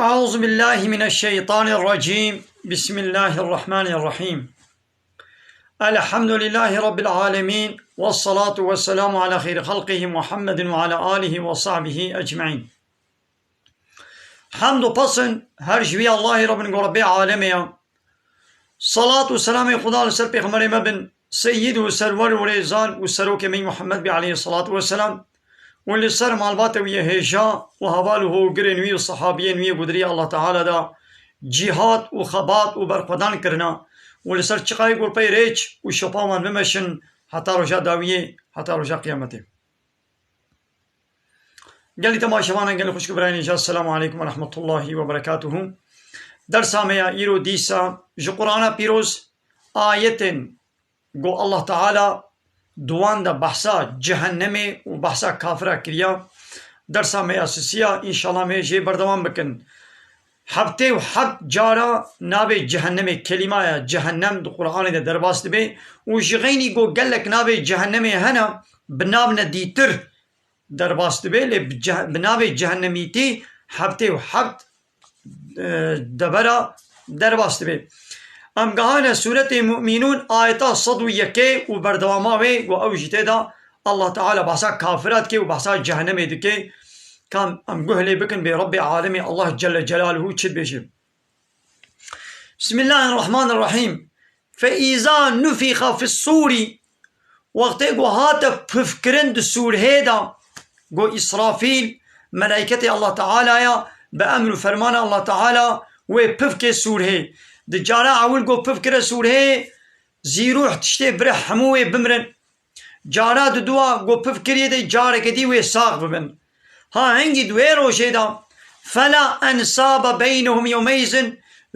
أعوذ بالله من الشيطان الرجيم. بسم الله الرحمن الرحيم. الحمد لله رب العالمين، والصلاة والسلام على خير خلقه محمد وعلى آله وصحبه أجمعين. حمد و پسند هر جوی الله رب عالمه. صلاة و سلام خدا لسر پیغمبر مبن سید و سرور و ریزان و سروک می محمد بی علیه الصلاة والسلام واللي سر معلومات ويا هيجا وهواله وقرن ويا الصحابيين ويا قدري الله تعالى دا جهاد وخبات وبرقدان كرنا واللي سر تشقاي يقول بي ريتش وشوبامان بمشن حتى رجا داوية حتى رجا قيامته. قال لي تماشوانا قال لي خوش كبراني السلام عليكم ورحمة الله وبركاته. درس ميا يرو ديسا جو قرآن بيروز آيتين قو الله تعالى دوان دا بحثا جهنمي و بحثا كافرة كريا. درسا میں اساسية انشاءاللہ میں جي بردوان بكن حبته و حب جارا نابي جهنمي كلمة جهنم دو قرآن دا درباست بي و جغيني قو قلق نابي جهنمي هنا بنابنا ديتر درباست بي بنابي جهنمي تي حبته و حب دبرا درباست بي. ام گهانه سورة مؤمنون آیتا 101 و بردواماوی و اوجیته دا الله تعالى بحثا کافرات که و بحثا جهنم دکه کام ام گهلی بکن بی رب عالمی الله جل جلاله چد بشه. بسم الله الرحمن الرحيم. فإذا نفخ في الصور وقتی گو هات پفکرن د سور هیدا گو اسرافیل ملائکت الله تعالى یا بأمر و فرمان الله تعالى و پفک سور هی د جارا اول گو پفکر سور هی زیروح تشتی بره حموه بمرن جارا د دوا گو پفکری دی جارا کدی و ساق ببن ها هنگی دوی روشه دا فلا انصاب بینهم یومیزن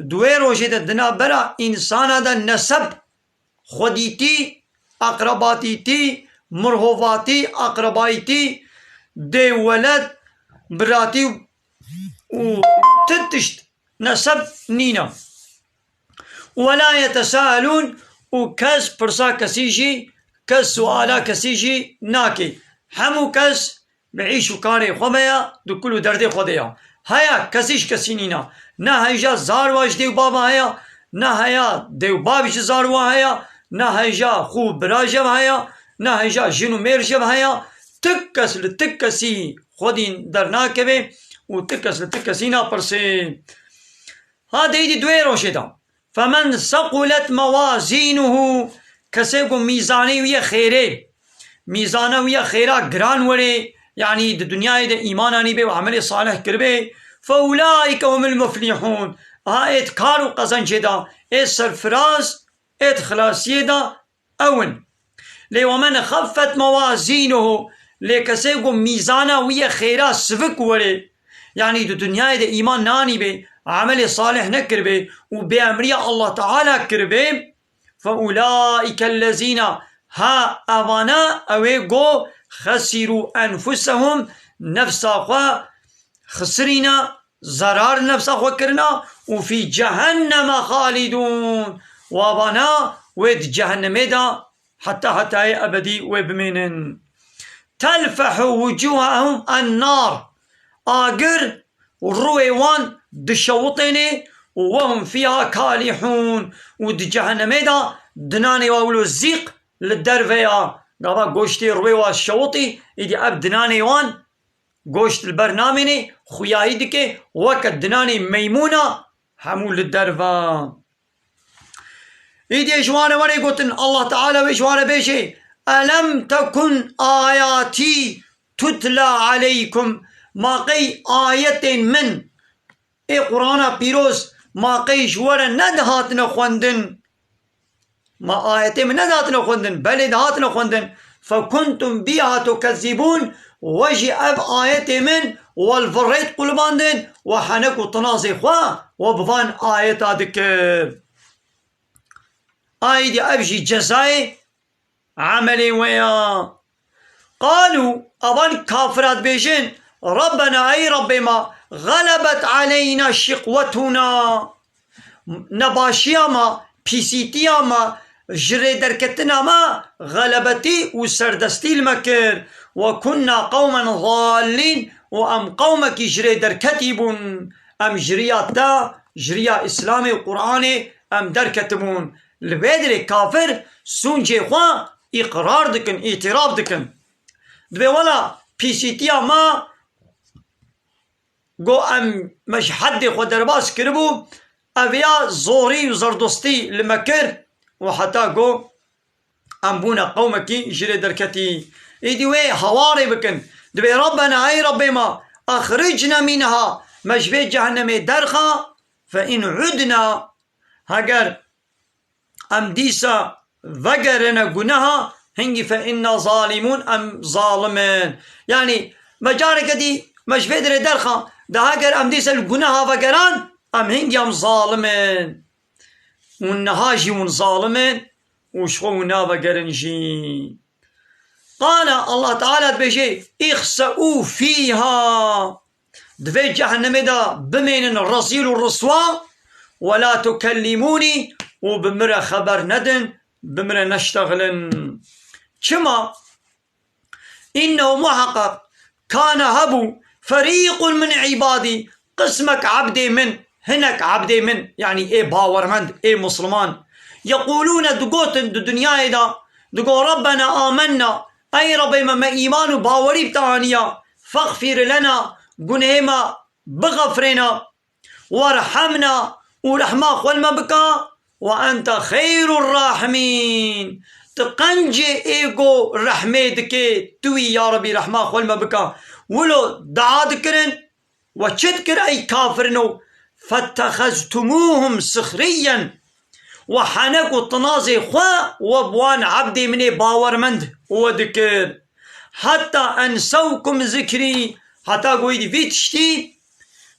دوی روشه دا دنا برا انسانا دا نسب خودیتی اقرباتیتی مرهواتی اقربایتی دی ولد براتی و تتشت نسب نینا ولا يتساءلون وكس برسا كسيجي كس سؤالا كسيجي ناكي همو كس بعيشو كاري خميا دو كلو دردي خوديا هيا كسيش كسينينا نا هيجا زارواش ديو بابا هيا نا هيا ديو بابش زاروا هيا نا هيجا خو براجب هيا نا هيجا جنو ميرجب هيا تكس لتكسي خودين در ناكبه وتكس لتكسينا برسي ها دي دوي روشدا. فمن ثقلت موازينه كسيكو ميزاني ويا خيره ميزانه ويا خيره گران وري يعني د دنيا د ايماناني به وعمل صالح كربه فاولئك هم المفلحون. ها اتكارو قزن جدا ات سرفراز ات خلاصيه دا اون لي. ومن خفت موازينه لكسيكو ميزانه ويا خيره سفك وري يعني د دنيا د ايمان ناني به عمل صالح نكربه وبأمرية الله تعالى كربه فأولئك الذين ها أوانا أويقو خسروا أنفسهم نفسا خسرنا زرار نفسا كرنا وفي جهنم خالدون وأوانا ويد جهنم دا حتى أبدي وبمنن تلفح وجوههم النار آقر والرويوان دشوطيني وهم فيها كالحون ود جهنم دا دناني واولو الزيق للدرفيا قابا قوشتي رويوا الشوطي يدي اب دناني وان قوشت البرنامجي خوياي دكي وقت دناني ميمونة همو للدرفا يدي جوانا وري قوتن الله تعالى وجوانا بيشي ألم تكن آياتي تتلى عليكم ما قي آية من اي قرآن بيروز ما قيش ورا ندهاتنا خوندن ما آيات من ندهاتنا خوندن بل دهاتنا خوندن فكنتم بها تكذبون وجي اب آيات من والفريت قلباندن وحنكو تناصي خوا وبفان آيات ذكر آيدي ابجي جزاي عملي ويا قالوا أبان كافرات بيجين ربنا أي ربي ما غلبت علينا شقوتنا نباشيا ما بيسيتيا ما جري دركتنا ما غلبتي وسردستي المكر وكنا قوما ضالين وأم قومك جري دركتي بن ام جريا تا جريا اسلامي وقرآني ام دركتبون لبيدري كافر سونجي خوا اقرار دكن اعتراف دكن دبي ولا بيسيتيا ما قو ام مش حد خو درباس كربو اويا زوري وزردوستي لمكر وحتى قو ام بونا قومكي جري دركتي ايدي وي هواري بكن دبي ربنا اي ربي ما اخرجنا منها مجبي جهنم درخا فإن عدنا هاگر ام ديسا وگرنا گناها هنگي فإنا ظالمون ام ظالمين يعني مجارك دي مجبي در درخا ده هاگر ام ديسا الگناها وگران ام هنگي ام ظالمين ونهاجي ون ظالمين وشخونا وگرنجي قال الله تعالى بيجي اخسئوا فيها دفي جهنم دا بمين الرصيل والرسوا ولا تكلموني وبمرة خبر ندن بمرة نشتغلن كما إنه محقق كان هبو فريق من عبادي قسمك عبدي من هنك عبدي من يعني ايه باورمند ايه مسلمان يقولون دقوتن دو دنيا دا دقو ربنا آمنا اي ربي ما ايمان باوري بتانيا فاغفر لنا قنهما بغفرنا وارحمنا ورحمة خولما بكا وأنت خير الراحمين تقنجي إيقو رحمتك توي يا ربي رحمة خولما بكا ولو دعا ذكرن وشتكر أي كافرنو فاتخذتموهم سخريا وحنكو طنازي خوا وبوان عبدي مني باورمند وذكر حتى أنسوكم ذكري حتى قويدي في تشتي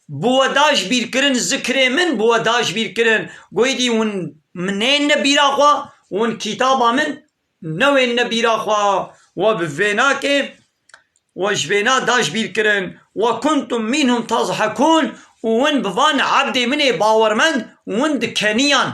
بوداش بيركرن ذكري من بوداش بيركرن قويدي ون منين نبيرا خوا ون كتابا من نوين نبيرا خوا وبفيناك وجبينا داش بيركرن وكنتم منهم تضحكون ون بفان عبدي مني باورمند ون دكنيان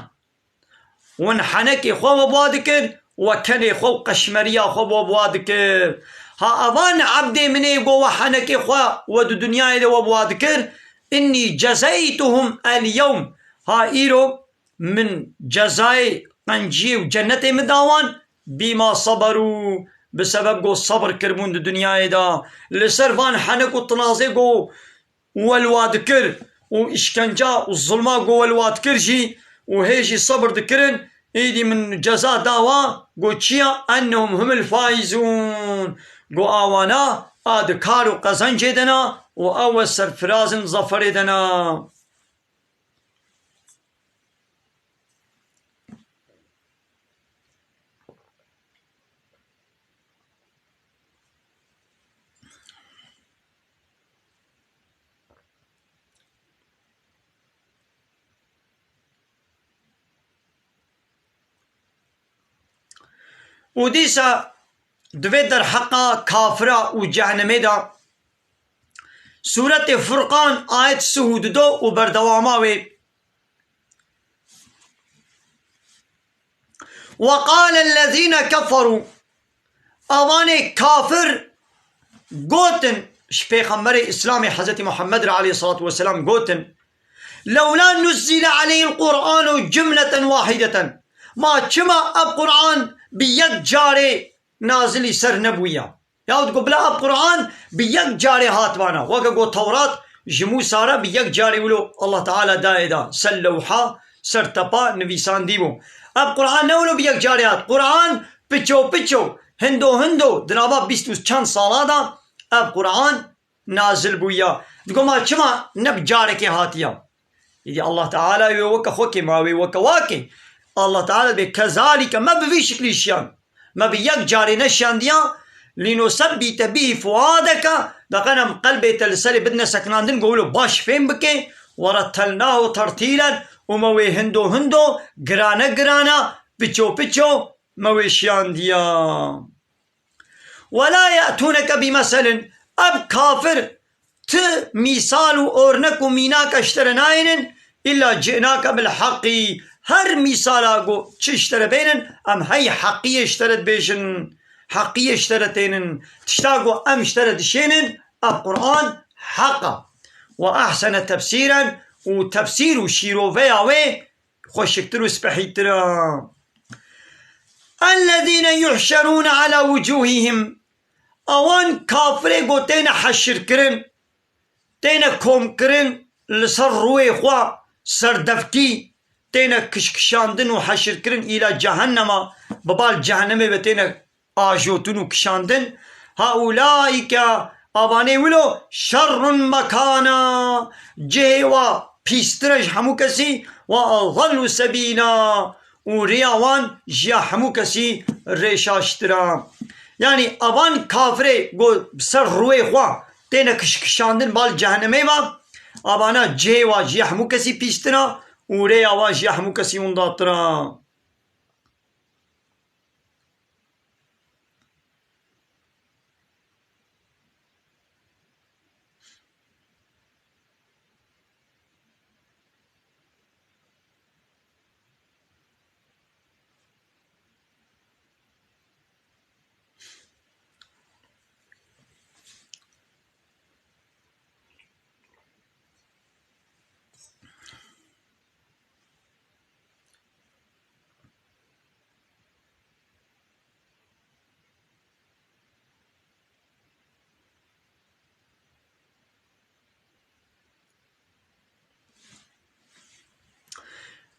ون حنكي خوا وبوادكر وكني خو قشمريا خو وبوادكر ها أبان عبدي مني قوة حنكي خوا ودو دنيا إذا وبوادكر إني جزيتهم اليوم ها إيرو من جزاي قنجي وجنة مداوان بما صبروا بسبب قو صبر كربون دو دنيا إذا لسرفان حنكو طنازي قو والوادكر وإشكنجا والظلما قو والوادكر جي وهيجي صبر ذكرن إيدي من جزاء داوا قو تشيا أنهم هم الفائزون قو آوانا آدكارو قزن جيدنا وأول سرفرازن ظفر دنا وديسا دويدر حقا كافرة وجهنمي دا سورة فرقان آية سهود دو وبردواماوي وقال الذين كفروا اواني كافر قوتن شبيخمري اسلامي حضرت محمد عليه الصلاة والسلام قوتن لولا نزل عليه القرآن جملة واحدة ما كما القرآن بيك جاري نازلي سر نبويا ياود قو بلا القرآن بيك جاري هاتوانا وقا قو تورات جمو سارا بيك جاري ولو الله تعالى دايدا سلوحا سرتبا نويسان ديبو القرآن نولو بيك جاري هات قرآن بچو هندو دنابا بيستوس چند سالا دا القرآن نازل بويا دقو ما كما نب جاري كي هاتيا يدي الله تعالى يوكا خوكي ماوي وكا واكي الله تعالى بكذلك ما بفي شكل شيان ما بيك جاري نشان ديا لنثبت به فؤادك دقنا قلبي تلسلي بدنا سكناندن قولوا باش فين بكي ورتلناه ترتيلا وموي هندو قرانا بيتشو موي شيان ديا ولا يأتونك بمثل اب كافر ت مثال اورنك وميناك اشترناين الا جئناك بالحق هر مثالا قو چشتر بينن ام هاي حقية اشترت بيشن حقية اشترتينن تشتاقو ام اشترت شينن القرآن حقا وأحسن تفسيرا وتفسير شيروفيا وي خوشكترو سبحيترا. الذين يحشرون على وجوههم اوان كافري گو تينا حشر كرن تينا كوم كرن لسر روي خوا سردفتي تينا كشكشاندن وحشر كرن الى جهنم ببال جهنم بتينا آجوتن وكشاندن. هؤلاء آباني ولو شر مكانا جهوا بيسترج همو كسي وأضل سبيلا ورياوان جيا همو كسي ريشاشترا. يعني أبان كافري گو بسر روي خوا تينا كشكشاندن بال جهنمي ما أبانا جهوا جيا همو كسي بيسترا ورياوا جيا همو كسي ونداترا.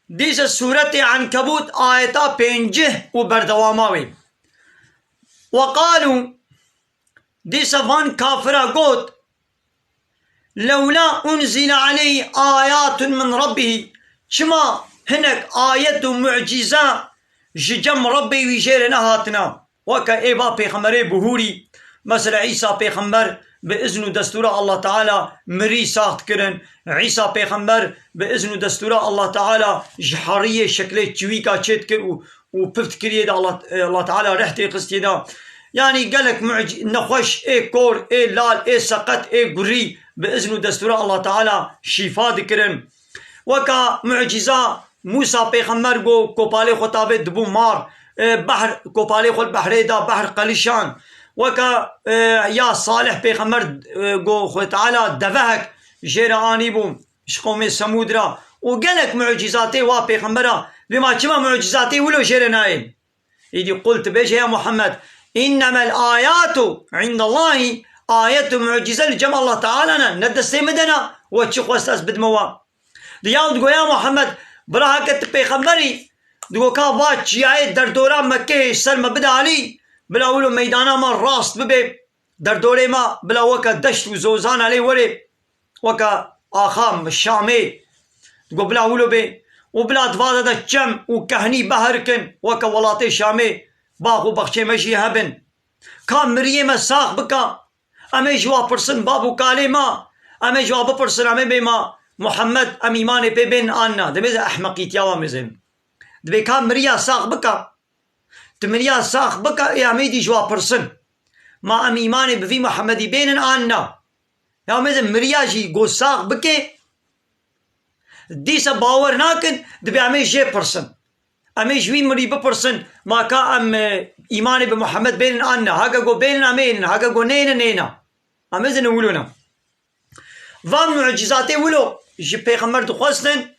ديس سورة عنكبوت آيتا بينجه وبردواماوي. وقالوا ديس فان كافرة قوت لولا أنزل عليه آيات من ربه شما هناك آية معجزة ججم ربي ويجيرنا هاتنا وكا إيبا بيخمري بهوري مثلا عيسى بيخمر بإذن دستور الله تعالى مري ساخت كرن. عيسى بيخمر بإذن دستور الله تعالى جحارية شكله جويكا تشيت كر وبفت كريد الله تعالى رحتي قستي دا. يعني قالك نخوش اي كور اي لال اي سقط اي قري بإذن دستور الله تعالى شفاء ذكرن. وكا معجزة موسى بيخمر قو كوبالي خطابة دبو مار بحر كوبالي خل بحري دا بحر قليشان. وكا يا صالح بيخمر قو خو تعالى دفهك جيراني بو شقومي سمودرا. وقالك معجزاتي وا بيخمرا بما كما معجزاتي ولو جيرناين. يدي قلت بيش يا محمد إنما الآيات عند الله آية معجزة لجمع الله تعالى ندستي مدنا وتشخ واستاس بدموا. ديال تقول يا محمد براها كت بيخمري تقول كافات جاي در دورا مكة سلم بدا علي بلا ولو ميدانا ما راست ببي در دوري ما بلا وكا دشت وزوزان عليه وري وكا آخام الشامي تقول بلا ولو بي وبلا دفادا دا جم وكهني بهركن وكا ولاتي شامي باخو بخشي مشي هبن كان مريم ساق بكا امي جوا برسن بابو كاليما امي جوا بپرسن امي بما محمد ام ایمان پی بین آنا دمیز احمقیت یا وامزن دبی كان مريا ساق بكا تمريا ساق بكا يا ميدي جوا برسن ما ام ایمان بفي محمد بين آنا يا مزن مريا جي گو ساق بكي ديسا باور ناكن دبي امي جي برسن امي جوي مري بپرسن ما كا ام ایمان بمحمد بين آنا هاكا گو بين امين هاكا گو نين نينا امزن ولونا فان معجزاتي ولو جي بيغمبر دخوستن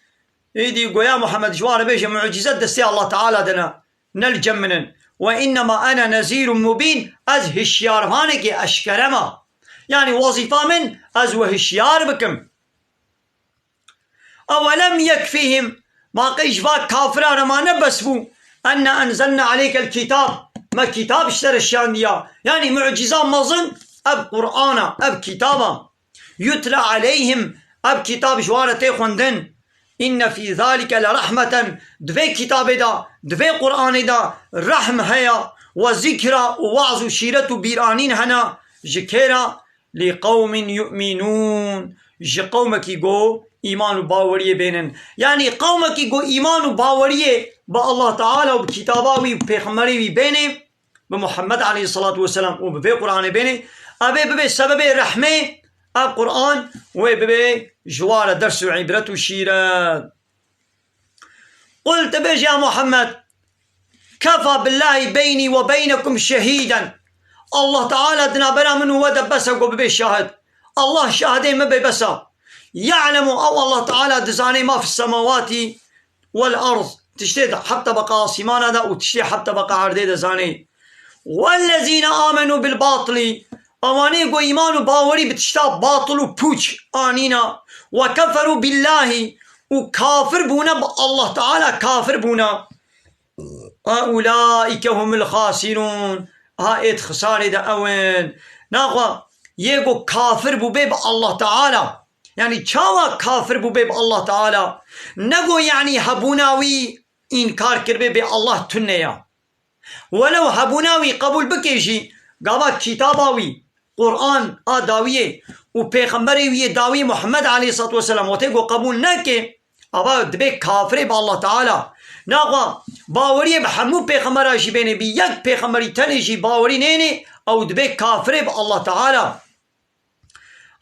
يدي يا محمد جوار بيش معجزات دستي الله تعالى دنا نلجمنن وإنما أنا نذير مبين از هشيار هانك أشكرما يعني وظيفة من از وهشيار بكم. أولم يكفيهم ما قيش فاك كافران ما نبسفو أن أنزلنا عليك الكتاب ما كتاب اشتر الشان ديا يعني معجزات مظن أب قرآن أب كتابا يتلى عليهم أب كتاب جوارتي خوندن إن في ذلك لرحمة دفي كتاب دا دفي قرآن دا رحم هيا وذكرى ووعظ شيرة بيرانين هنا جكيرا لقوم يؤمنون قومك يقو إيمان باوريه بينن يعني قومك يقو إيمان باوريه با الله تعالى وبكتاباوي وبيغمري بينه بمحمد عليه الصلاة والسلام وبفي قرآن بينه أبي ببي سبب رحمه القرآن وببي جوار درس وعبرة وشيرة. قلت بيج يا محمد كفى بالله بيني وبينكم شهيدا الله تعالى دنا بنا منه ودب بس ببي شاهد الله شاهدين ما بي بسا يعلم أو الله تعالى دزاني ما في السماوات والأرض تشتي حتى بقى سيمانا دا وتشتي حتى بقى عردي دزاني. والذين آمنوا بالباطل أواني قو إيمان باوري بتشتا باطل وبوش آنينا وكفروا بالله وكافر بونا بالله تعالى كافر بونا أولئك هم الخاسرون. هايت خسارة دا أوين ناقوا يقو كافر بو بيب الله تعالى يعني چاوا كافر بو بيب الله تعالى نقو يعني هبوناوي إنكار كربي بي الله تنيا ولو هبوناوي قبول بكيجي قابا كتاباوي قرآن داوية وبيغمبري ويه داوي محمد عليه الصلاة والسلام وتيقو قبول ناكي أبا دبي كافر بالله تعالى ناقوا باوري بحمو بيغمبر جي بيني بيك بيغمبري تاني جي باوري نيني أو دبي كافر بالله تعالى.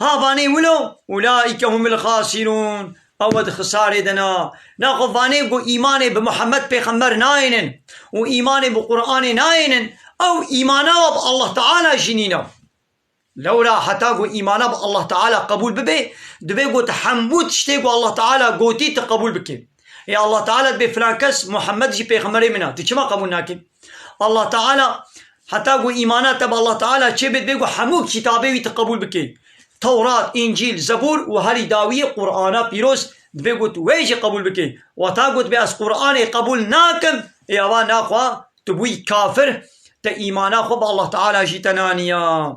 ها باني ولو أولئك هم الخاسرون أود خسارة دنا ناقوا باني قو إيماني بمحمد بيغمبر ناينن وإيماني بقرآن ناينن أو إيمانا بالله تعالى جنينا لولا حتى قو إيمانا بالله تعالى قبول ببي دبي قو تحمبوت تشتي قو الله تعالى قوتي تقبول بكي يا الله تعالى دبي فلان كس محمد جي بيغمبري منا تشما قبول ناكي الله تعالى حتى قو إيمانا تب الله تعالى چه بيت بيقو حمو كتابي تقبول بكي توراة إنجيل زبور وهالي داوية قرآن بيروس دبي قو تويجي قبول بكي وتا قو دبي أس قرآن قبول ناكم يا الله ناقوا تبوي كافر تا إيمانا خب الله تعالى جي تنانيا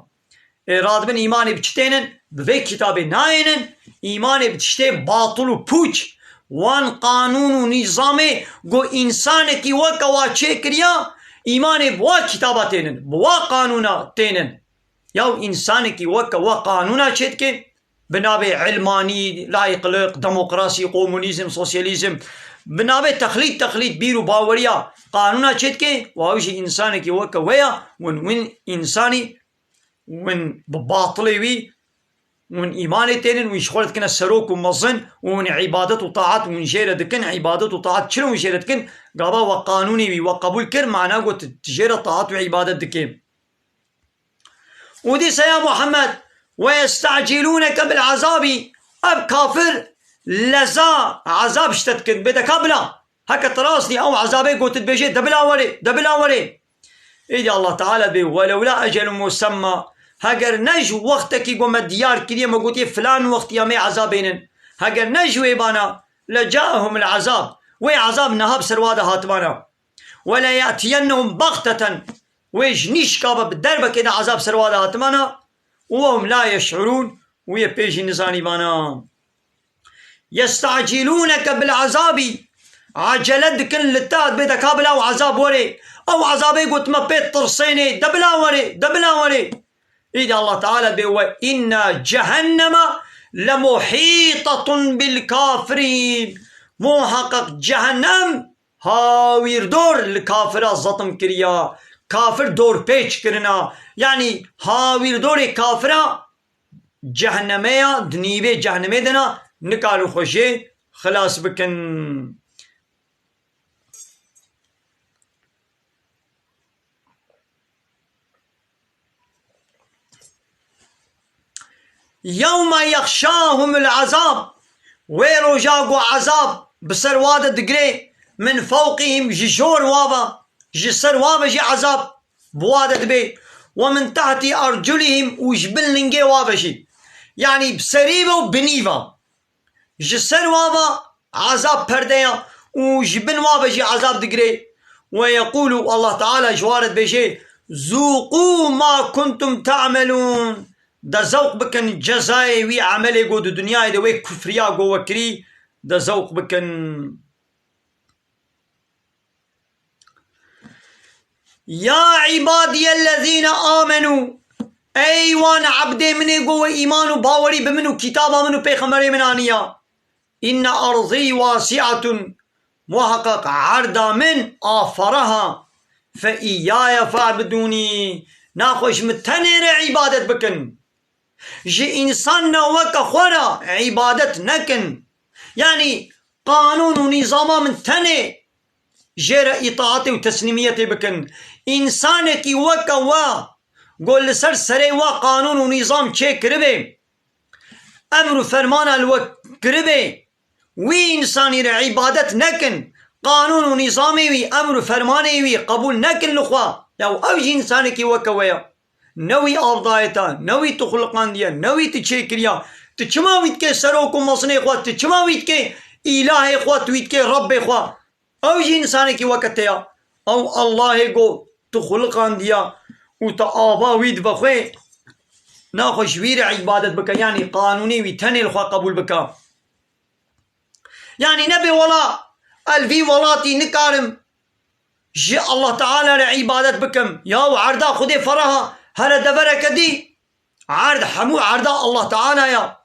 راد من إيماني بچتينن بفي كتابي ناينن إيماني بتشتي باطل وپوچ وان قانون ونظامي قو إنسان كي وكا واچه كريا إيماني بوا كتاباتينن بوا قانونا تينن ياو إنسان كي وكا وقانونا چهت كي بنابي علماني لايقلق ديمقراسي كومونيزم سوسياليزم بنابي تخليد بيرو باوريا قانونا چهت كي واوشي إنسان كي وكا ويا وين إنساني وين بباطلي وي وين إيماني تينن وين شغلت كنا سروك ومظن وين عبادة وطاعات وين جيرة دكن عبادة وطاعات شنو وين جيرة دكن قابا وقانوني وي وقبول كر معناه قلت تجيرة طاعات وعبادة دكن ودي سيا محمد ويستعجلونك بالعذاب أب كافر لزا عذاب شتتكن بدك قبلا هكا تراسني أو عذابي قلت بيجي دبلا وري إيدي الله تعالى بي ولولا أجل مسمى هاگر نجو وقتك يقوم الديار كده ما قلت فلان وقت يامي عذابين هاگر نجو يبانا لجاءهم العذاب وعذاب نهاب سرواده هاتبانا ولا يأتينهم بغتة ويج نيش كابا بالدربة كده عذاب سرواده هاتبانا وهم لا يشعرون ويبيجي نزاني بانا يستعجلونك بالعذاب عجلت كل لتات بيدك هابلا وعذاب وري أو عذابي قلت ما بيت طرسيني دبلا وري إذا الله تعالى بيقول إن جهنم لمحيطة بالكافرين محقق جهنم هاوير دور الكافرة زطم كريا كافر دور بيش كرنا يعني هاوير دور كافرة جهنمية دنيبه جهنمي دنا نكالو خوشي خلاص بكن يوم يخشاهم العذاب ويرو جاقو عذاب بسر وادة دقري من فوقهم جشور وابا جسر وابا جي عذاب بوادة دبي ومن تحت أرجلهم وجبل ننجي وابا جي يعني بسريبا وبنيفا جسر وابا عذاب پرديا وجبل وابا جي عذاب دقري ويقول الله تعالى جوارد بيجي ذوقوا ما كنتم تعملون دا ذوق بكن جزاي وي عملي قود الدنيا دا وي كفريا قو وكري دا ذوق بكن يا عبادي الذين آمنوا أيوان عبدي مني قو إيمان باوري بمنو كتابا منو بيخمري من آنيا إن أرضي واسعة محقق عرضا من آفرها فإياي فاعبدوني ناخوش متنير عبادت بكن جي إنسان وكا خورا عبادت نكن يعني قانون ونظام من تني جير إطاعتي وتسليميتي بكن إنسانك وكا قول لسر سري قانون ونظام چه كربه أمر فرمان الوكربي وي إنساني عبادت نكن قانون ونظامي وي أمر فرماني وي قبول نكن لخوا لو أوجي إنساني كي وكويا نوي أرضايتا نوي تخلقان ديا نوي تشيكريا تشماويت كي سروكم مصني خوا تشماويت كي إلهي خوا تويت كي ربي خوا أوجي إنساني كي وكتيا أو الله قو تخلقان ديا وتآبا ويد بخوي ناخوش وير عبادت بك يعني قانوني ويتني الخوا قبول بك يعني نبي ولا الفي ولاتي نكارم جي الله تعالى لعبادت بكم يا وعردا خدي فرها هلا دبرك دي عرض حمو عردا الله تعالى يا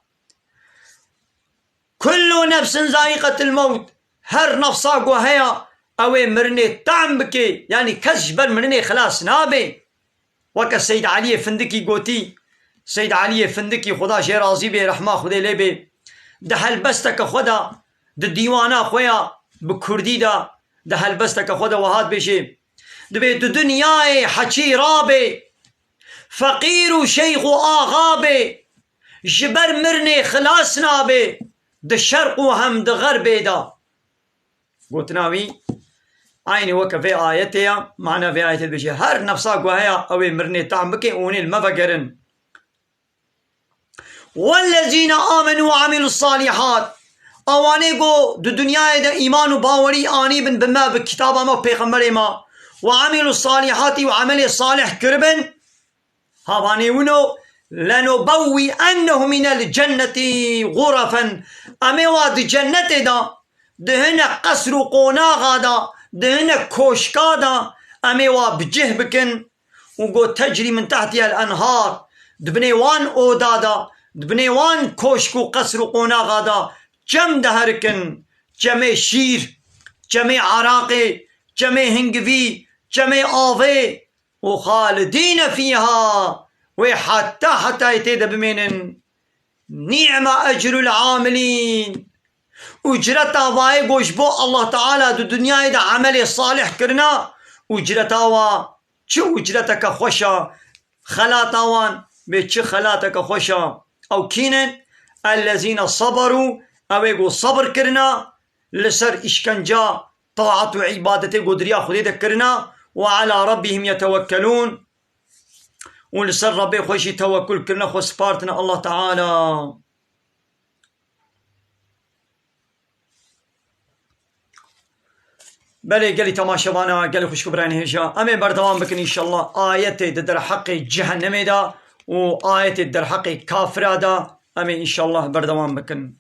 كل نفس ذائقة الموت هر نفسا وهيا اوي مرني طعم بكي يعني كسجبر مرني خلاص نابي وك السيد علي فندكي قوتي سيد علي فندكي خدا شي راضي بي رحمه خدي لبي دهل بستك خدا ديوانا خويا بكردي دا دهل بستك خدا وهات بشي دبي دنياي حكي رابي فقير وشيخ وآغابي جبر مرني خلاص نابي الشرق وهم غربي دا قلت ناوي عيني وكا في آيتها معنى في آية البشي هر نفسا قوهيا اوي مرني تعمكي اوني المفقرن والذين آمنوا وعملوا الصالحات اواني قو دو دنيا دا ايمان وباوري آني بن بما بكتابا ما بيغمبري ما وعملوا الصالحات وعمل صالح كربن هاباني ونو لنبوي أنه من الجنة غرفا أمي واد جنة دا دهنا قصر قوناغا دا دهنا كوشكا دا أمي بجه بكن وقو تجري من تحتها الأنهار دبنيوان أودادا دبنيوان كوشكو قصر قوناغا دا جم دهركن جمع شير جمع عراقي جمع هنگفي جمع آوي وخالدين فيها وحتى يتيد بمين نعم أجر العاملين أجرتا واي قوش بو الله تعالى دو دنيا دا عمل صالح كرنا أجرتا وا چو أجرتك خوشا خلاتا وان بچ خلاتك خوشا أو كينن الذين صبروا أو يقول صبر كرنا لسر إشكنجا طاعة وعبادة قدريا خديدة كرنا وعلى ربهم يتوكلون ولسر ربي خوشي توكل كرنا خو سبارتنا الله تعالى بلي قالي تماشبانا قالي خوش كبراني هجا امين بردوام بكن ان شاء الله آياتي در حقي جهنم دا وآياتي در حقي كافر دا امين ان شاء الله بردوام بكن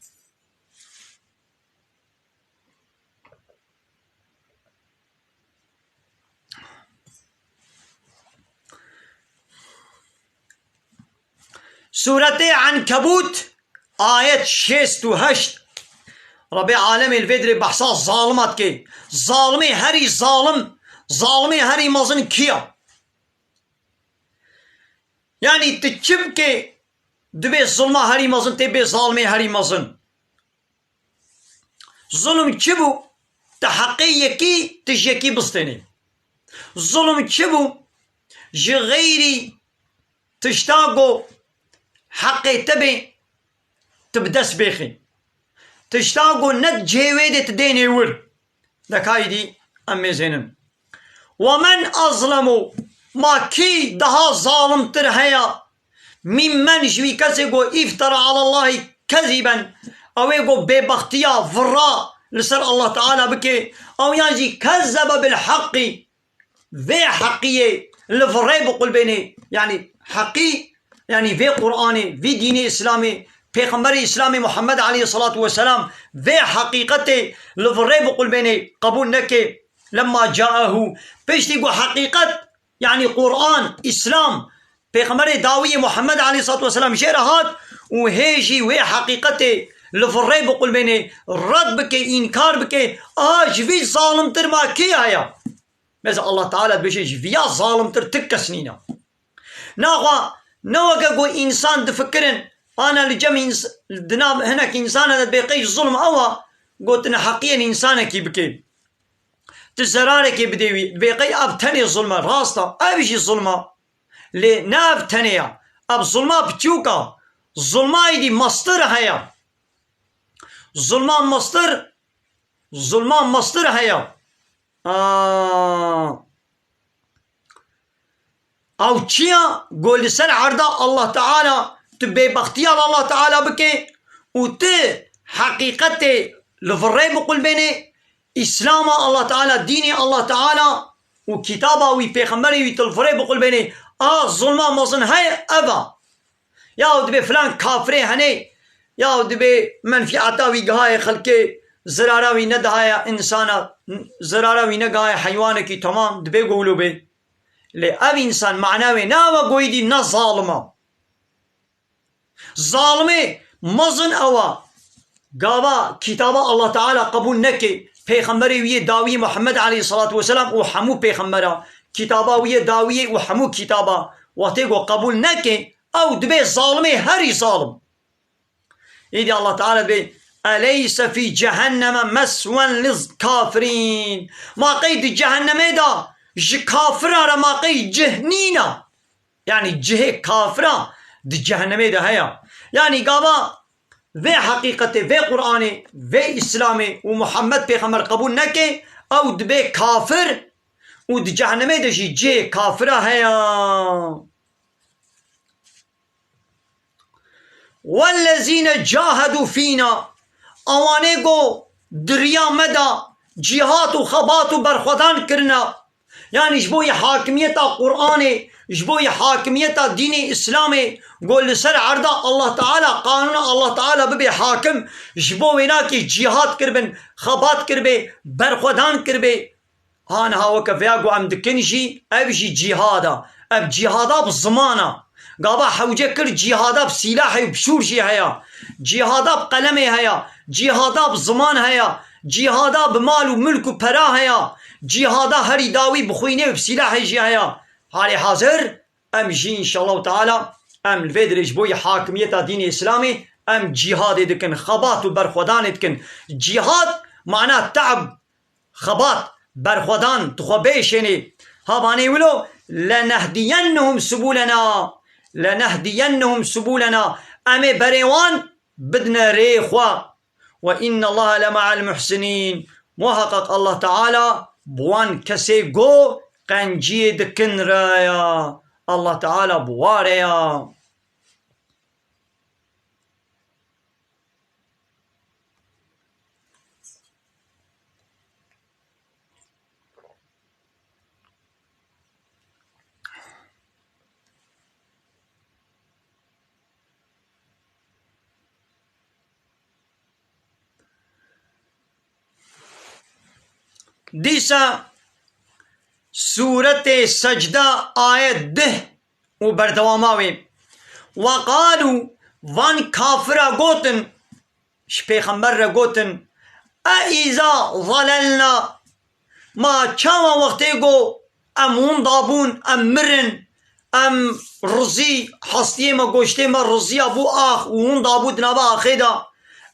سورة عنكبوت آية 68 ربي عالمي الفيدري بحصا ظالمات كي ظالمي هري ظالم ظالمي هري مظن كيا يعني تجبكي دبي الظلمة هري مظن تبي ظالمي هري مظن ظلم تشبو تحقيكي تجيكي بسطيني ظلم تشبو جغيري تشتاقو حقي تبي تبدس بيخي تشتاقو ند جيويدي تديني ور دكايدي أمي زينن ومن أظلمو ما كي دها ظالم ترهيا ممن جوي كسيقو افترى على الله كذبا أو يقو ببختيا فرا لسر الله تعالى بكي أو يجي كذب بالحق ذي حقية لفري بقول بيني يعني حقي يعني في قرآني في دين إسلامي پیغمبر اسلامي محمد عليه الصلاة والسلام في حقيقته لفري بقول بيني قبول نكي لما جاءه بيشتيقو حقيقة يعني قرآن إسلام پیغمبر داوي محمد عليه الصلاة والسلام شيرهات وهيجي وي حقيقته لفري بقول بيني رد بكي إنكار بكي في ظالم تر ما كي آيا بس الله تعالى بيشي فيا ظالم تر تكسنينا ناغوا نوغا إنسان تفكرن أنا لجمع دنام هناك إنسان هذا بيقي الظلم أوا قلت أنا حقيا إنسانك بكي تزرارك بديوي بيقي أبتني الظلمة راستا أبيجي الظلمة لنابتنيا أب ظلمة بتيوكا ظلماي دي مصدر هيا ظلمان مصدر هيا او چيا قول سر عرضا الله تعالى تبي بختيار الله تعالى بكي وت حقيقته لفري بقول بيني اسلام الله تعالى ديني الله تعالى وكتابه وبيغمبري وتلفري بقول بيني ظلمان مصن هاي ابا يا دبي فلان كافري هني يا دبي منفعتا ويغاي خلقي زرارا ويندها انسان زرارا وينغاي حيوانك تمام دبي قولوا بي لأب إنسان معناوي ناوى قويدي نا ظالمة ظالمة مزن أوا قابا كتابة الله تعالى قبول نكي پیغمبری وی داوی محمد علیه الصلاة والسلام و حمو پیغمبرا کتابا وی داوی و حمو کتابا وقتی گو قبول نکي او دبي ظالمه هري ظالم إيدي الله تعالى بي أليس في جهنم مسوى للكافرين ما قيد جهنم دا كافرة ما قيد جهنينا يعني جه كافرة دي جهنم دا هيا يعني قابا في حقيقة في قرآن في إسلامي ومحمد بيغمبر قبول نكي أو دبي كافر ودي جهنم دا جه كافرة هيا والذين جاهدوا فينا اوانيگو دريا مدى جهات وخبات برخدان كرنا يعني جبوي حاكمية قرآن جبوي حاكمية دين إسلامي قول لسر عرضا الله تعالى قانون الله تعالى ببي حاكم جبوي ناكي جهات كربن خبات كربي برخدان كربي هانا وكفياقو ام دكنجي ابجي جهادا اب جهادا بزمانا قابا حوجه كر جهادا بسلاحي وبشورشي هيا جهادا بقلمي هيا جهادا بزمان هيا جهادا بمال وملك وبرا هيا جهادا هري داوي بخوينه وبسلاحي جي هيا حالي حاضر ام جي ان شاء الله تعالى ام الفيدرج بوي حاكمية دين اسلامي ام جهاد دكن خبات وبرخودان دكن جهاد معناه تعب خبات برخودان تخبيشني هاباني ولو لنهدينهم سبولنا أمي بريوان بدنا ريخوا وإن الله لمع المحسنين محقق الله تعالى بوان كسي جو قنجي دكن رايا الله تعالى بواريا ديسا سورة سجدة آية ده وبردواماوي وقالوا وان كافرة قوتن شبيخمبر قوتن أإذا ظللنا ما چاوا وقتيگو ام هون دابون ام مرن ام رزي حستيه ما گوشته ما رزي ابو آخ وهون دابود نابا آخيدا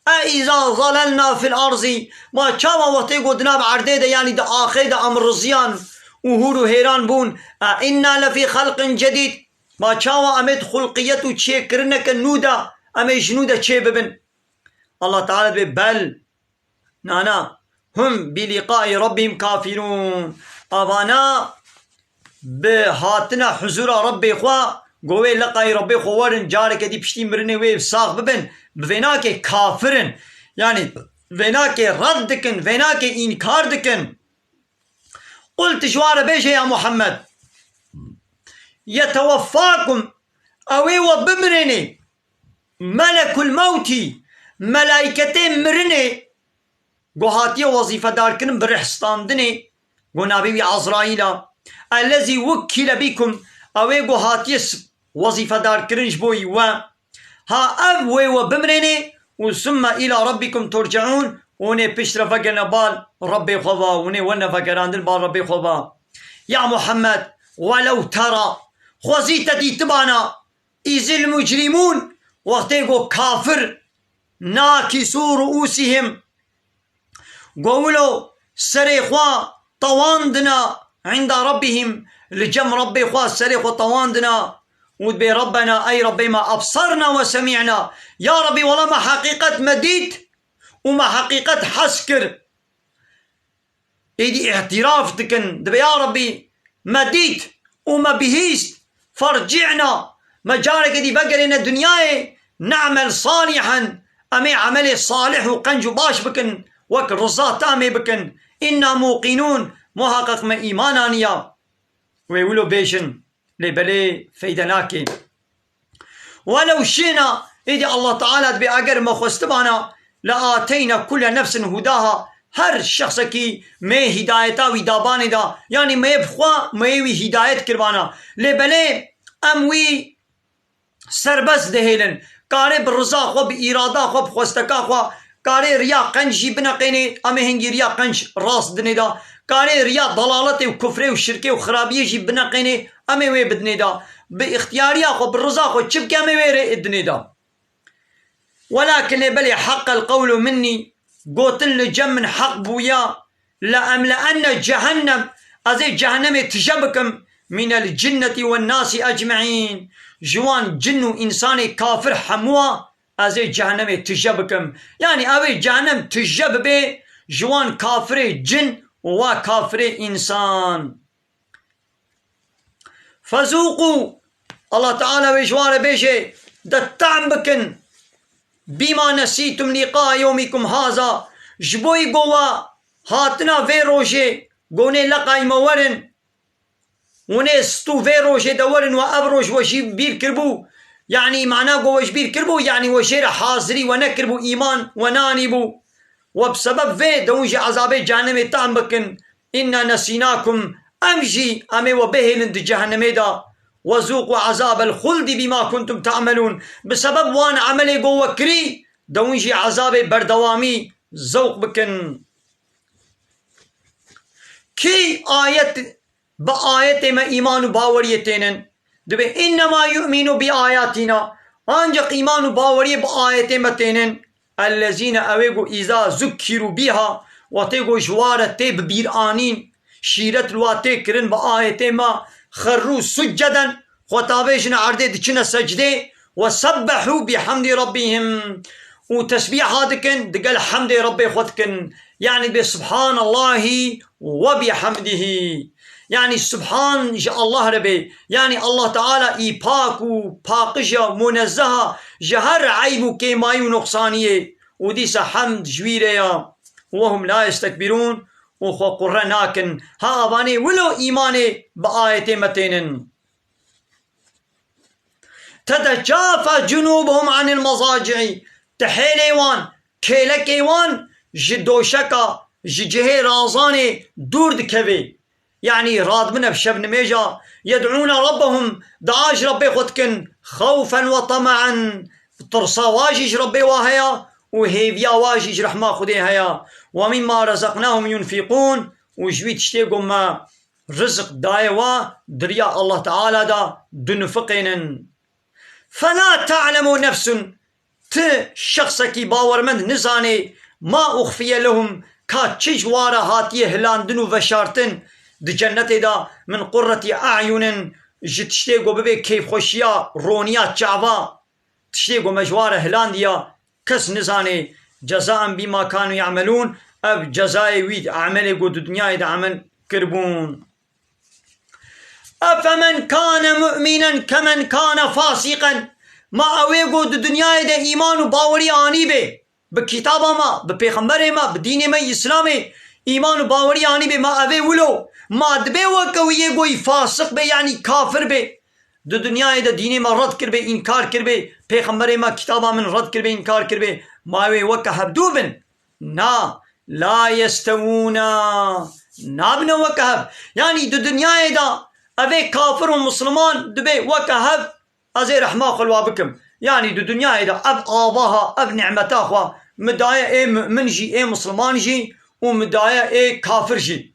أإذا ظللنا في الأرض ما چاوا وقتيگو دناب عرديدا يعني دا آخيدا ام رزيان وهورو هيران بون إنا لفي خلق جديد ما چاوا امد خلقيتو چه کرنك نودا امي جنودا چه ببن الله تعالى بل نانا هم بلقاء ربهم كافرون أبانا بهاتنا حضور ربي خوا قوي لقاء ربي خوارن جارك دي بشتي مرني وي ساق ببن بفيناك كافرن يعني فيناك ردكن فيناك إنكار دكن قلت جوار بيش يا محمد يتوفاكم أوي وبمرني ملك الموت ملائكتين مرني قهاتي وظيفة داركن برحستاندني قنابي عزرائيل الذي وكل بكم أوي قهاتي وظيفة داركن جبوي ها أبوي وبمرني وثم إلى ربكم ترجعون وني بشر فقرنا بال ربي خوا وني ون فقراندن بال ربي خوا يا محمد ولو ترى خوزيت دي تبانا إذ المجرمون وقتيقو كافر ناكسوا رؤوسهم قولوا سريخوا طواندنا عند ربهم لجم ربي خوا سريخوا طواندنا ودبي ربنا أي ربي ما أبصرنا وسمعنا. يا ربي والله ما حقيقة مديت وما حقيقة حسكر إيدي اعتراف تكن دبي يا ربي مديت وما بهيست فرجعنا مجارك دي بقرنا الدنيا نعمل صالحا أمي عملي صالح وقنجو باش بكن وك رزات تامي بكن إنا موقنون محقق ما إيمانانيا ويقولوا بيشن لبلي فيدناكي ولو شينا إيدي الله تعالى بأجر ما خستبانا لآتينا كل نفس هداها هر شخص کی میں ہدایتا وی دابانے دا یعنی میں بخوا میں وی ہدایت کروانا لبلے اموی سربس دهیلن کارے برزا خوب ایرادا خوب خوستکا خوا کارے ریا قنجی بنقینے امی ہنگی ریا قنج راس دنے دا کارے ریا ضلالت و کفر و شرک و خرابی جی بنقینے امی وی بدنے دا بے اختیاریا خوب برزا خوب چبکے امی وی رے ادنے دا ولكن بلي حق القول مني قلت لجمن حق بويا لأملأن جهنم أزي جهنم تجبكم من الجنة والناس أجمعين جوان جن إنساني كافر حموا أزي جهنم تجبكم يعني أبي جهنم تجب بي جوان كافر جن وكافر إنسان فذوقوا الله تعالى وجوار بيجي دتعم بكن بما نسيتم لقاء يومكم هذا جبوي قوا هاتنا في روجي قوني لقاي مورن ونستو في روجي دورن وابروج وشي بير كربو يعني معناه قوش بير كربو يعني وشير حاضري ونكربو ايمان ونانبو وبسبب في دونجي عذاب جهنم تعم بكن إنا نسيناكم أمجي أمي وبهلند جهنم دا وذوقوا عذاب الخلد بما كنتم تعملون بسبب وان عملي قوة كري دونجي عذاب بردوامي ذوق بكن كي آيات بآيات ما إيمان باوريتين دبي إنما يؤمنوا بآياتنا أنجق إيمان باوري بآيات متين الذين أويقوا إذا ذكروا بها وتيقوا جوارة تيب بيرانين شيرت الواتي كرن بآيات ما خروا سجدا خطابيشنا عرده دچنا سجده وسبحوا بحمد ربهم وتسبيحاتكن دقل حمد ربي خدكن يعني بسبحان الله وبحمده يعني سبحان الله ربي يعني الله تعالى إيباك وباقشة منزهة جهر عيب كيماي ونقصانية وديس حمد جويريا وهم لا يستكبرون وخو قرناكن ها أباني ولو إيماني بآية متين تتجافى جنوبهم عن المضاجع تحيليوان كيلكيوان جدوشكا ججهي رازاني دور دكبي يعني راد من بشب نميجا يدعون ربهم دعاج ربي خدكن خوفا وطمعا ترصا واجج ربي واهيا وهيفيا واجج رحمة خدي هيا ومما رزقناهم ينفقون وجويت تشتيقوا ما رزق دايوا دريا الله تعالى دا دنفقين فلا تعلم نفس شخصكي باورمند نزاني ما أخفي لهم كاتشج وارا هاتيه هلاندنو وشارتن دي جنة دا من قرة أعين جتشتيقوا ببي كيف خوشيا رونيا جعوا تشتيقوا مجوار هلانديا كس نزاني جزاء بما كانوا يعملون أب جزاء ويد عمل قد الدنيا دا عمل كربون أفمن كان مؤمنا كمن كان فاسقا ما أوي قد الدنيا دا إيمان باوري آني بي بكتاب ما ببيغمبر ما بدين ما إسلامي إيمان باوري آني بي ما أوي ولو ما دبي وكوية قوي فاسق بي يعني كافر بي دو دنیا دا دین ما رد کر بے انکار کر بے پیغمبر ما کتابا من رد کر بے انکار کر بے ماوی وکا حبدو بن نا لا يستوونا نابنا وکا حب يعني دو دنیا دا اوه کافر و مسلمان دو بے وکا حب ازي رحمة خلوا بكم يعني دو دنیا دا اب آباها اب نعمتا خوا مدايا اي مؤمن جي اي مسلمان جي ومدايا اي كافر جي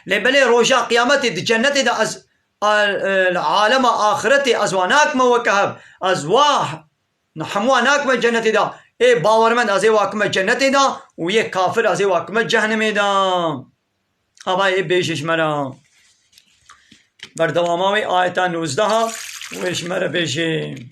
لبلي روجا قيامتي دي جنتي دا از العالم آخرتي أزواناك ما وكهب أزواه نحمواناك ما جنة دا إيه باورمند أزي واكما جنة دا ويه كافر أزي واكما جهنم دا أبا إيه بيشش مرا بردواماوي آيتا 19 ويش مرة بيجي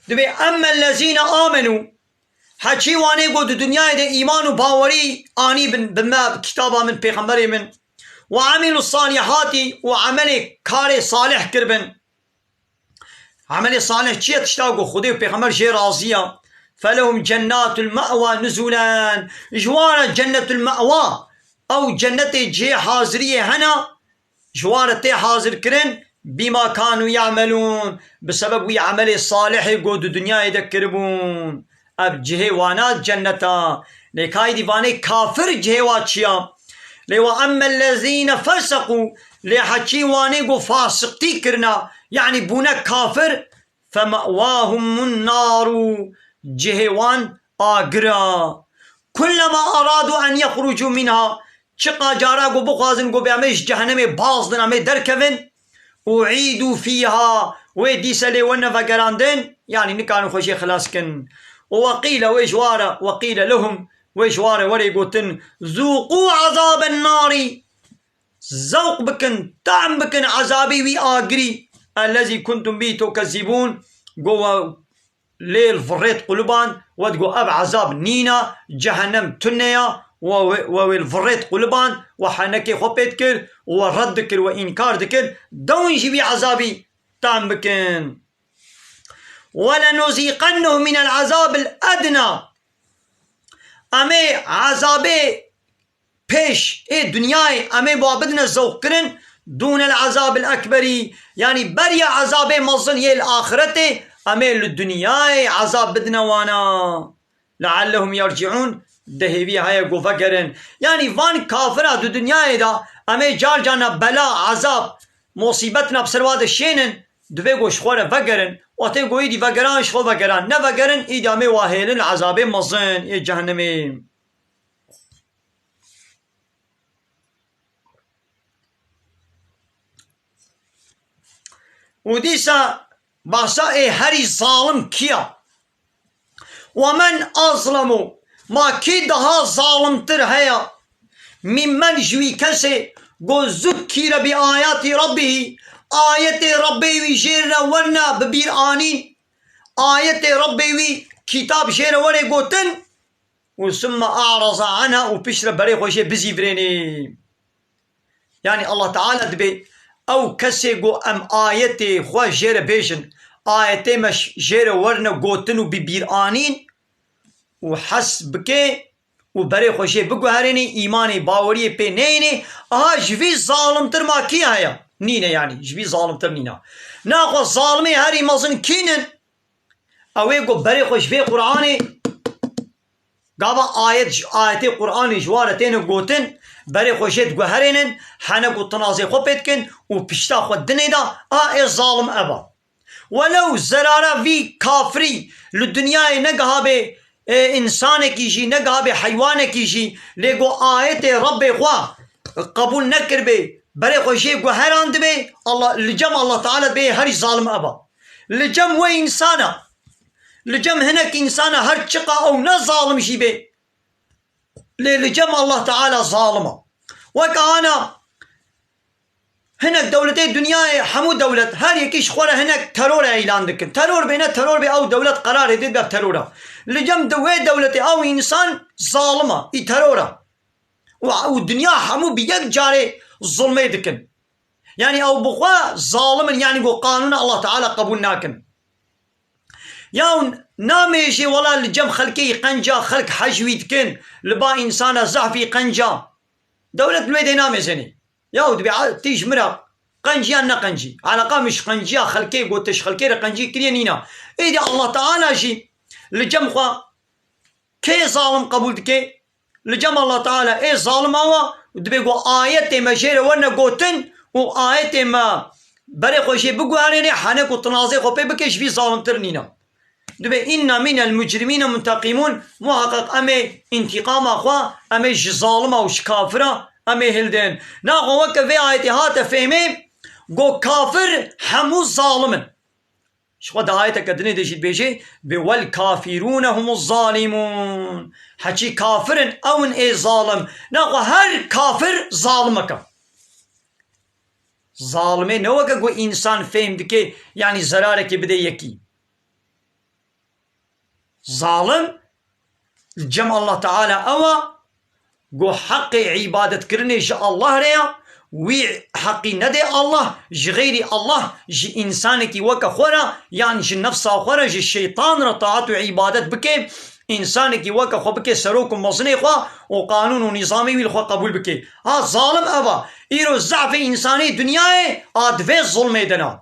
دبي أما الذين آمنوا حكي واني قد الدنيا ده إيمان وباوري آني بما كتابا من بيغمبري من وعملوا الصالحات وعمل كار صالح كربن عمل صالح چیه تشتاقوا خدي وبيغمبر جي راضية فلهم جنات المأوى نزولا جوار جنة المأوى أو جنة جي حاضرية هنا جوار تي حاضر كرن بما كانوا يعملون بسبب عمل الصالح قد الدنيا يذكرون اب جهه وانات جنتا لكاي ديواني كافر جهه واتشيا لو اما الذين فسقوا لحكي واني قو فاسقتي كرنا يعني بونا كافر فمأواهم النار جهوان آقرا كلما أرادوا أن يخرجوا منها شقا جارا قو بخوازن قو بياميش جهنم باصدن أمي دركفن أعيدوا فيها ويديس لي ونفقراندن يعني نكانوا خوشي خلاص كن وقيل ويجوارا وقيل لهم ويجوارا وريقوتن ذوقوا عذاب النار ذوق بكن طعم بكن عذابي وآقري الذي كنتم به تكذبون قوة ليل فريت قلبان وتقو أب عذاب نينا جهنم تنيا وفريت قلبان وحنكي خبيت كر ورد كر وإنكار دكر دون جبي عذابي طعم بكن ولنذيقنه من العذاب الأدنى أمي عذابي پیش دنیای أمي بابدنا ذوق كرن دون العذاب الأكبر يعني بريا عذاب مظن هي الآخرة أمي للدنياي عذاب بدنا وانا لعلهم يرجعون دهيبي هاي قو فكرن يعني فان كافرة دو دنياي دا أمي جار جانا بلا عذاب مصيبتنا بسرواد الشينن دوی گو شخوره فکرن و تی گویی دی فکران شخو فکران نه فکرن ایدی همه واهیلن عذاب مزن ای جهنمی و دیسا باسا ای هری ظالم کیا ومن أظلم ما کی دها ظالم تر هیا ممن جوی کسی گو ذکر بی آیات ربه آية ربي وي جيرنا ورنا ببير آنين آية ربي وي كتاب جيرنا ورنا قوتن وثم أعرض عنها وبشر بري خوشي بزي فريني يعني الله تعالى دبي أو كسي قو أم آية خوا جير بيجن آية مش جير ورنا قوتن وببير آنين وحسبك وبري خوشي بقو هريني إيماني باوري بي نيني جوي ظالم تر ما كي هيا نينا يعني جبي ظالم تر نينا ناخو ظالمي هاري مظن كينن اوي قو بري خوش في قرآني قابا آية قرآني جوارتين قوتن بري خوشيت قو هرينن حانا قو تنازي خو بيتكن وبشتا خو الدنيا اي ظالم ابا ولو زرارة في كافري للدنيا نقها بي انسان كيجي نقها بي حيوان كيجي لقو آية ربي خوا قبول نكر بي بري خوشي قو هران دبي الله لجم الله تعالى بي هري ظالم ابا لجم وي انسانا لجم هناك انسانا هر شقا او نا ظالم شي بي لجم الله تعالى ظالمه وكانا هناك دولتي الدنيا حمو دولة هر يكيش خورا هناك ترور اعلان دكن ترور بينا ترور بي او دولة قرار يديد باب ترورا لجم دوي دولتي او انسان ظالمه اي ترورا والدنيا حمو بيك جاري ظلمه دكن يعني او بخوا ظالما يعني قو قانون الله تعالى قبول ناكن ياون ناميجي ولا لجم خلقي قنجا خلق حجوي دكن لبا انسانا زحفي قنجا دولة الويدي ناميزني ياو دبي تيج مرا قنجي انا قنجي على قامش قنجيا خلقي قوتش خلقي قنجي كرينينا ايدي الله تعالى جي لجم خوا كي ظالم قبول دكي لجم الله تعالى اي ظالم هو دبي قو آية ما جيري وانا قوتن و آية ما بري خوشي بقو هاريني حانك و تنازي خو بكيش في ظالم ترنينا دبي إنا من المجرمين منتقمون محقق أمي انتقام أخوا أمي ظالمة وش كافرة أمي هلدين ناخو وكا في آية هاتا فهمي قو كافر حمو ظالم شخوا دا آية كدني ديشت بيجي والكافرون هم الظالمون حكي كافر أون اي ظالم ناقو هر كافر ظالمك ظالمي نوكا قو إنسان فهم دكي يعني زرارك بده يكي ظالم الجمع الله تعالى أوا قو حق عبادة كرني جاء الله ريا وي حقي ندي الله جغيري الله جي إنسانك وكا خورا يعني جي نفسا خورا جي الشيطان رطاعت عبادت بكي إنسانك وكا خو بكي سروكم مصني خوا وقانون ونظامي والخوا قبول بكي ها ظالم أبا إيرو زعف إنساني دنياي آدفي ظلمي دنا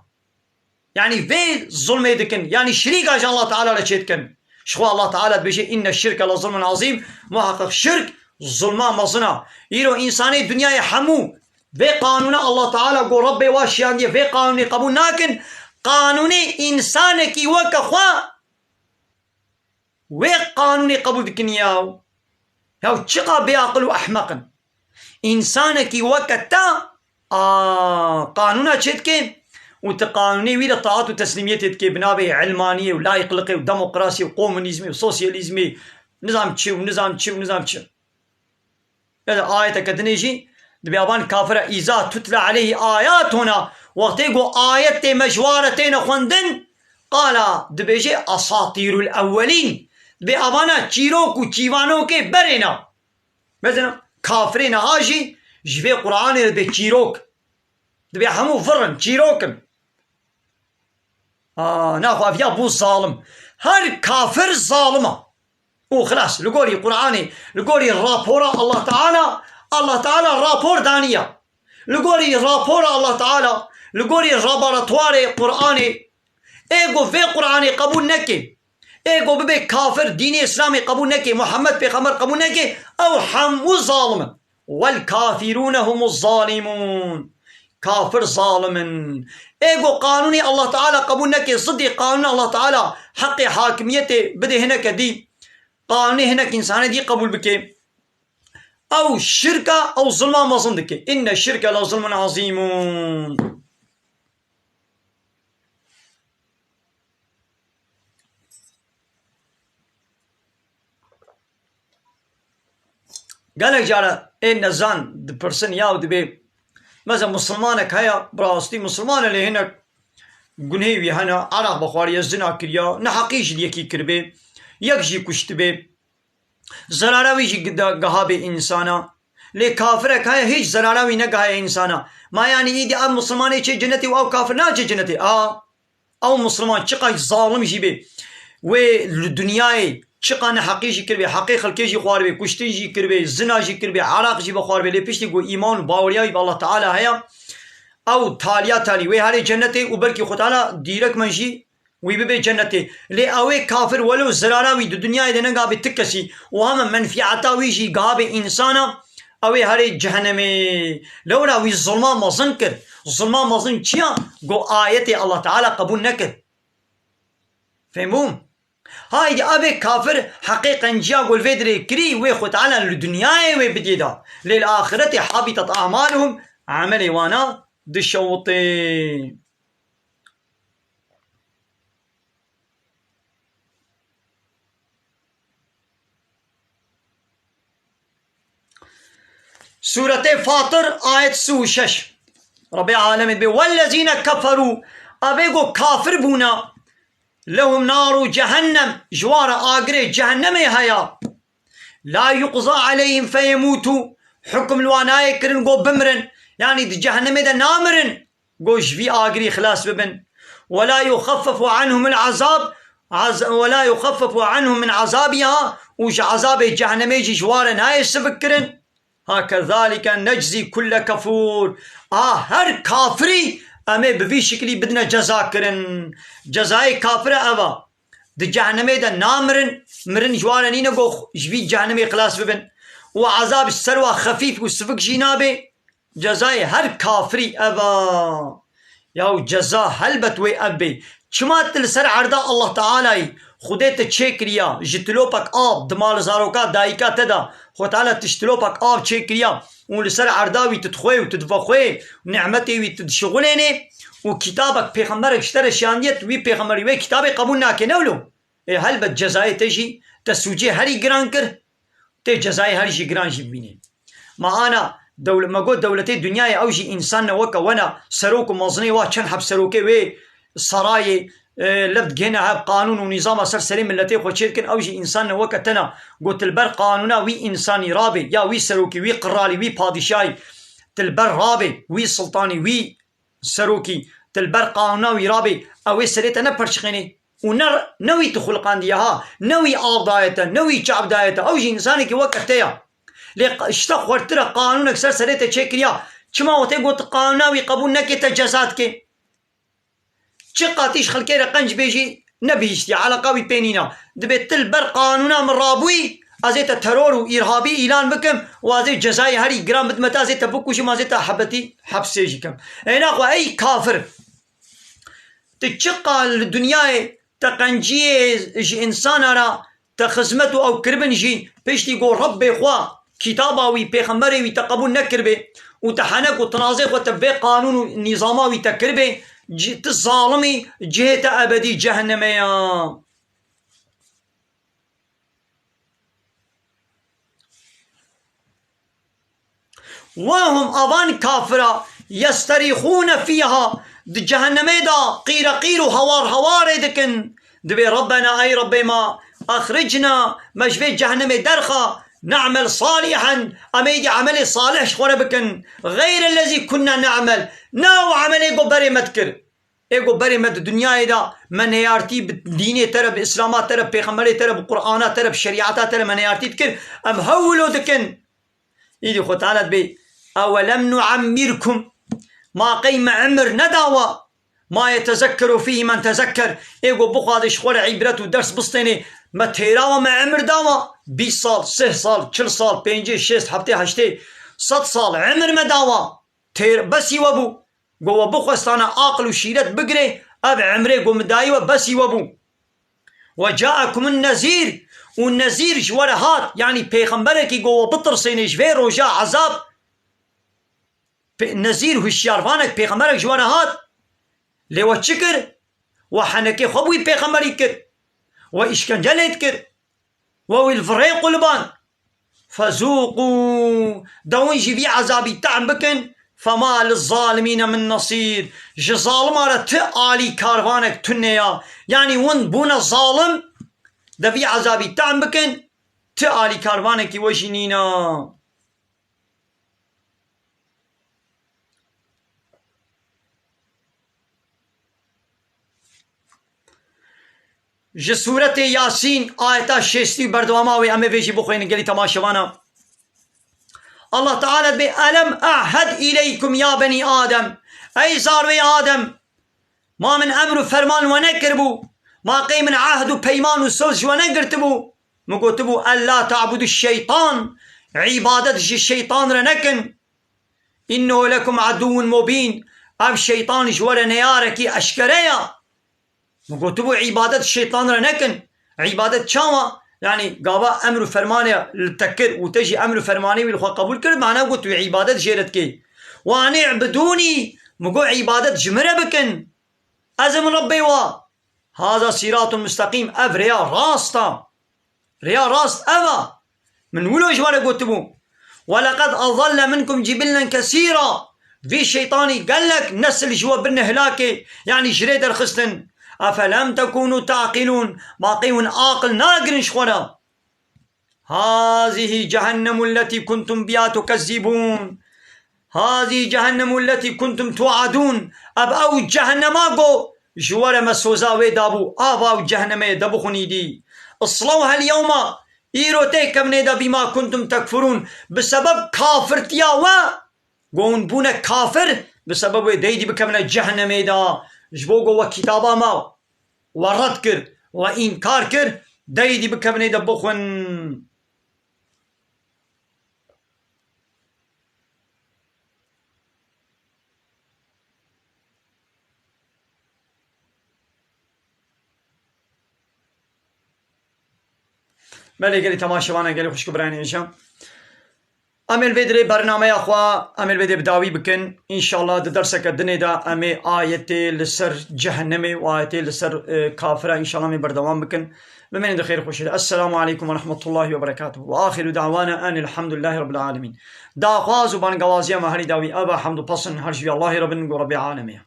يعني في ظلمي دكن يعني شريك عجان الله تعالى رشيدكن شخوا الله تعالى بيجي إن الشرك لظلم عظيم محقق شرك ظلما مصنع إيرو إنساني دنياي حمو في قانون الله تعالى قو ربي واشيان دي في قانوني قبول ناكن قانوني إنسانك وكا خوا وي قانوني قبول دكن ياو تشقى بيعقل أحمقا إنسانك وكا تا قانونا تشتكي وتقانوني ويدا طاعات وتسليميات تكي بنابه علمانية ولا يقلقي وديمقراطية وقومونيزمي وسوسياليزمي نظام تشي ونظام تشي ونظام تشي هذا آية كدنيجي دبيابان كافر إذا تتلى عليه آياتنا وقتيقو آيات مجوارتين خندن قال دبيجي أساطير الأولين دبيابانا تشيروكو تشيوانو كي برنا مثلا كافرين هاجي جفي قرآن دبي تشيروك دبي همو فرن تشيروكن ناخو أفيا بو ظالم هر كافر ظالمة وخلاص لقولي قرآني لقولي رابورا الله تعالى رابور دانية لقولي رابورا الله تعالى لقولي رابوراتواري قرآني ايقو في قرآني قبول نكي ايقو ببي كافر ديني اسلامي قبول نكي محمد بيغمبر قبول نكي او حمو ظالم والكافرون هم الظالمون كافر ظالم ايقو قانوني الله تعالى قبول نكي صدي قانون الله تعالى حق حاكميته بده هناك دي قانوني هناك انسان دي قبول بكي او شركة او ظلمة ما صندك ان الشركة لظلم عظيم قالك جارة ان زان د برسن ياو دبي مثلا مسلمانك هيا براستي مسلمان اللي هناك قنهيوي هنا عراق بخواري الزنا كريا نحقيش ديكي كربي يكجي كشتبي زراراوي جي قهابي إنسانا لي كافرك هاي هيج زراراوي نقهاي إنسانا ما يعني إيدي أب مسلماني چه جنتي أو كافر نا چه جنتي أو مسلمان چقا ظالم جيبي و الدنياي چقا نحقي جي كربي حقيق الكي جي خوار بي كشتي جي كربي زنا جي كربي عراق جي بخوار بي لي پشتي قو إيمان باورياوي بالله تعالى هيا أو تاليا تالي وي هاري جنتي وبلكي خطالا ديرك منجي ويبي جنتي لي اوي كافر ولو زراراوي دو دنيا دنا قابي تكسي وهم منفعتا ويجي قابي انسانا اوي هاري جهنمي لولا وي الظلمان ما زنكر الظلمان ما زن چيا قو آيتي الله تعالى قبول نكر فهمون هاي دي ابي كافر حقيقا جا قول فيدري كري وي خو تعالى للدنيا وي بديدا للآخرة حبطت أعمالهم عملي وانا دشوطي سورة فاطر آية سوشش رب العالمين بي والذين كفروا أبيقوا كافر بونا لهم نار جهنم جوار آقري جهنم هيا لا يقضى عليهم فيموتوا حكم الواناي كرن قو بمرن يعني دي جهنم دا نامرن قو جفي آقري خلاص ببن ولا يخفف عنهم العذاب ولا يخفف عنهم من عذابها وش عذاب جهنم يجي جوارن هاي سبكرن هكذلك نجزي كل كفور هر كافري امي بفي شكلي بدنا جزاء كرن جزاء كافر ابا دي جهنم دا نامرن مرن جوارنين قو جفي جهنم خلاص ببن وعذاب السروة خفيف وسفك جنابي جزاء هر كافري ابا ياو جزاء هلبت وي ابي شما تلسر عرضا الله تعالى خودت چکریا جتلوپک آب دمال زاروکا دایکا تدا خو تعالی تشتلوپک آب چکریا اون لسر عرداوی تدخوی و تدفخوی نعمتی وی تدشغلینی و کتابك پیغمبرك اشترى شانيت وي پیغمبري وي كتابي قبول ناكي نولو هل بد جزاي تجي تسوجي هري جران كر تي جزاي هري جي جران جي بيني ما انا دولة ما قلت دولتي الدنيا اوجي انسان وكا وانا سروك وموزني واشن حب سروكي وي سراي لبد جينا قانون ونظام اثر سليم التي خو شركن اوجي انسان وكا تنا قلت البر قانونا وي انساني رابي يا وي سروكي وي قرالي وي بادشاي تلبر رابي وي سلطاني وي سروكي تلبر قانوناوي رابي اوي سريتا نبرشقيني ونر نوي تخلقان ديها نوي آب دايتا نوي شعب دايتا اوجي انساني كي وقتها اشتاق ورترا قانونك سر سريتا تشكريا كما وتي قلت قانوناوي قبول نكي تجازاتك شقاتيش خلكي رقنج بيجي نبيشتي على قوي بينينا دبيت تلبر قانونا من رابوي ازيتا ترور وارهابي اعلان بكم وازي جزاي هري جرام بدمتا زيتا بكوشي ما زيتا حبتي حبسيجي كم هنا اي كافر تشقى الدنيا تقنجي انسان را تخزمته او كربنجي بيشتي يقول ربي خوا كتاباوي بيغمبري وتقبل نكربه وتحنك وتنازق وتبي قانون نظاماوي تكربه الظالمي جهة ابدي جهنميا وهم أظن كافرة يستريخون فيها جهنمي دا قير وهوار دكن دبي ربنا أي ربي ما أخرجنا مشفي جهنمي درخة نعمل صالحا أميدي عملي صالح شخورة بكن غير الذي كنا نعمل ناو عملي قبري متكر ايقو بري مد الدنيا دا منيارتي بديني ترى بإسلامات ترى بيغمبري ترى بقرآنات ترى بشريعات ترى منيارتي تكر أم هولو دكن يدي خو تعالى بي أولم نعمركم ما قيم عمر نداوى ما يتذكر فيه من تذكر ايقو بخواد شخور عبرت ودرس بسطيني ما تيراوى ما عمر داوى 20 سال 6 سال 4 سال 5 6 هفتي هشتي 100 سال عمر ما داوى تير بس يوبو قو بخوستانا عقل وشيرت بقري اب عمري قو مدايوة بس يوبو وجاءكم النذير والنذير جوار هات يعني پیغمبرك قو بطرسيني جوي روجا عذاب نذير هشيارفانك پیغمبرك جوار هات لو تشكر وحنكي خبوي پیغمبري كر وإشكنجلت كر ووالفريق قلبان فذوقوا دون جي عذابي تعم بكن فما للظالمين من نصير جي ظالم تآلي كاروانك تنيا يعني ون بونا الظالم دفي عذابي تعم بكن تآلي كاروانك وجنينا جي سورة ياسين آيتا شيستي بردواماوي أمي فيجي بخوين قلي تماشوانا الله تعالى بي ألم أعهد إليكم يا بني آدم أي زاروي آدم ما من أمر فرمان ونكربو ما قيم من عهد وبيمان وسوز ونقرتبو مقوتبو ألا تعبدوا الشيطان عبادة الشيطان رنكن إنه لكم عدو مبين أب شيطان جوار نياركي أشكريا مقوتبو عبادة الشيطان رنكن عبادة شاما يعني قابا أمر فرمانه للتكر وتجي أمر فرمانه والخوا قبول كر معناه قلت عبادة جيرتكي وأن اعبدوني مقو عبادة جمرة بكن أزم ربي هذا صراط مستقيم أف ريا راستا ريا راست أفا من ولو جوار قلتبو ولقد أضل منكم جبلا كثيرا في شيطاني قال لك نسل جوا بن هلاكي يعني جريد الخستن أفلم تكونوا تعقلون باقيون عاقل ناقرن شخورا هذه جهنم التي كنتم بها تكذبون هذه جهنم التي كنتم توعدون أب أو جهنم أقو جوار مسوزاوي دابو أو جهنم دابو خنيدي اصلوها اليوم إيروتيك من دا بما كنتم تكفرون بسبب كافرتيا قون بونا كافر بسبب ديدي بكمنا جهنم دا جبوغو وكتابا ما ورد كر وإنكار كر ديدي بكمنا دا بخون مالي قالي تماشا وانا قالي خوش كبراني عيشة امل بدري برنامج يا اخوا امل بدري بداوي بكن ان شاء الله درسك الدنيا دا امي ايتي لسر جهنمي وايتي لسر كافره ان شاء الله مي بردوام بكن بمن خير خوش. السلام عليكم ورحمه الله وبركاته واخر دعوانا ان الحمد لله رب العالمين. دا خواز وبان غوازيا مهري داوي ابا حمد بصن هرجي الله رب العالمين.